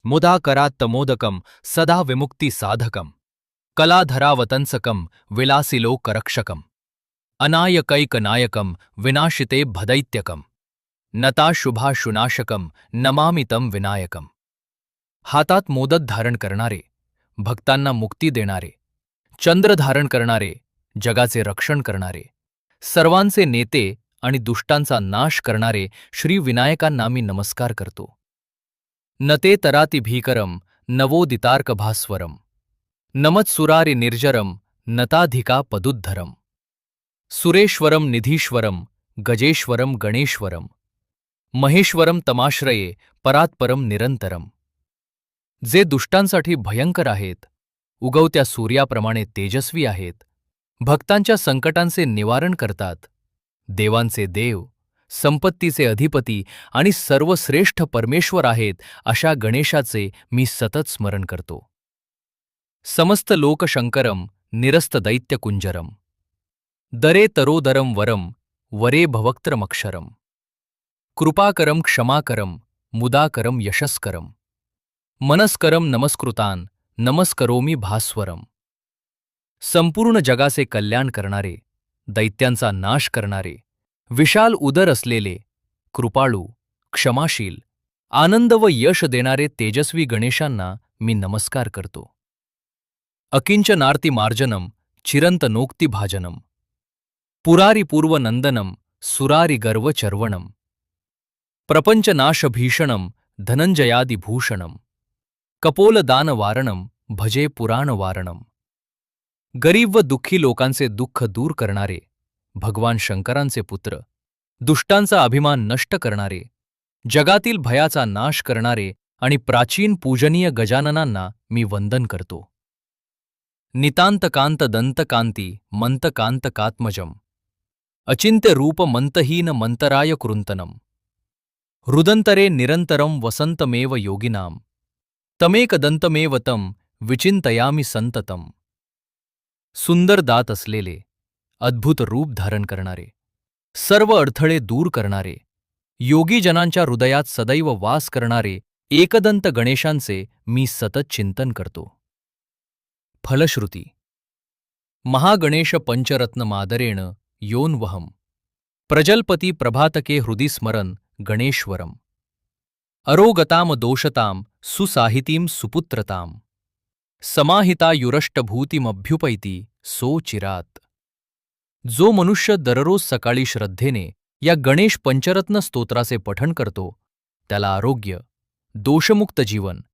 मुदाकरात्तमोदकं सदा विमुक्तिसाधकं कलाधरावतंसकं विलासिलोकरक्षकम् अनायकैकनायकं विनाशिते भदैत्यकं नताशुभाशुनाशकं नमामि तं विनायकम्. हातात मोदक धारण करणारे, भक्तांना मुक्ती देणारे, चंद्र धारण करणारे, जगाचे रक्षण करणारे, सर्वांचे नेते आणि दुष्टांचा नाश करणारे श्री विनायकांना मी नमस्कार करतो. नते तराति भीकरम नवोदितार्कभास्वरम नमत्सुरारि निर्जरम नताधिका पदुद्धरम सुरेश्वरम निधीश्वरम गजेश्वरम गणेश्वरम महेश्वरम तमाश्रये परात्परम निरंतरम. जे दुष्टांसाठी भयंकर आहेत, उगवत्या सूर्याप्रमाणे तेजस्वी आहेत, भक्तांच्या संकटांचे निवारण करतात, देवांचे देव, संपत्तीचे अधिपती आणि सर्वश्रेष्ठ परमेश्वर आहेत, अशा गणेशाचे मी सतत स्मरण करतो. समस्त लोकशंकरम निरस्त दैत्यकुंजरम दरे तरोदरम वरम वरे भवक्त्रमक्षरम कृपाकरम क्षमाकरम मुदाकरम यशस्करम मनस्करम नमस्कृतान नमस्करोमि भास्वरम. संपूर्ण जगाचे कल्याण करणारे, दैत्यांचा नाश करणारे, विशाल उदर असलेले, कृपाळू, क्षमाशील, आनंद व यश देणारे तेजस्वी गणेशांना मी नमस्कार करतो. अकिंचनार्ति मार्जनम चिरंतनोक्ती भाजनम पुरारी पूर्वनंदनम सुरारी गर्व चर्वणम प्रपंचनाशभीषणम धनंजयादिभूषणम कपोलदानवारणम भजे पुराणवारणम. गरीब व दुःखी लोकांचे दुःख दूर करणारे, भगवान शंकरांचे पुत्र, दुष्टांचा अभिमान नष्ट करणारे, जगातील भयाचा नाश करणारे आणि प्राचीन पूजनीय गजाननांना मी वंदन करतो. नितांतकांत दंतकांती मंतकांतकात्मजम अचिंत्य रूप मंतहीन मंतराय कृंतनम रुदंतरे निरंतरम वसंतमेव योगिनाम तमेकदंतमेव तं विचिंतयामि संततम. सुंदर दात असलेले, अद्भुत रूप धारण करणारे, सर्व अडथळे दूर करणारे, योगीजनांच्या हृदयात सदैव वास करणारे एकदंत गणेशांचे मी सतत चिंतन करतो. फलश्रुती. महागणेश पंचरत्न मादरेण योन्वहम प्रजल्पती प्रभातके हृदि स्मरन गणेश्वरम अरोगताम दोषताम सुसाहितीम सुपुत्रताम समाहितायुरष्टभूतिमभ्युपैति सो चिरात. जो मनुष्य दररोज सकाळी श्रद्धेने या गणेश पंचरत्न स्तोत्राचे पठण करतो, त्याला आरोग्य, दोषमुक्त जीवन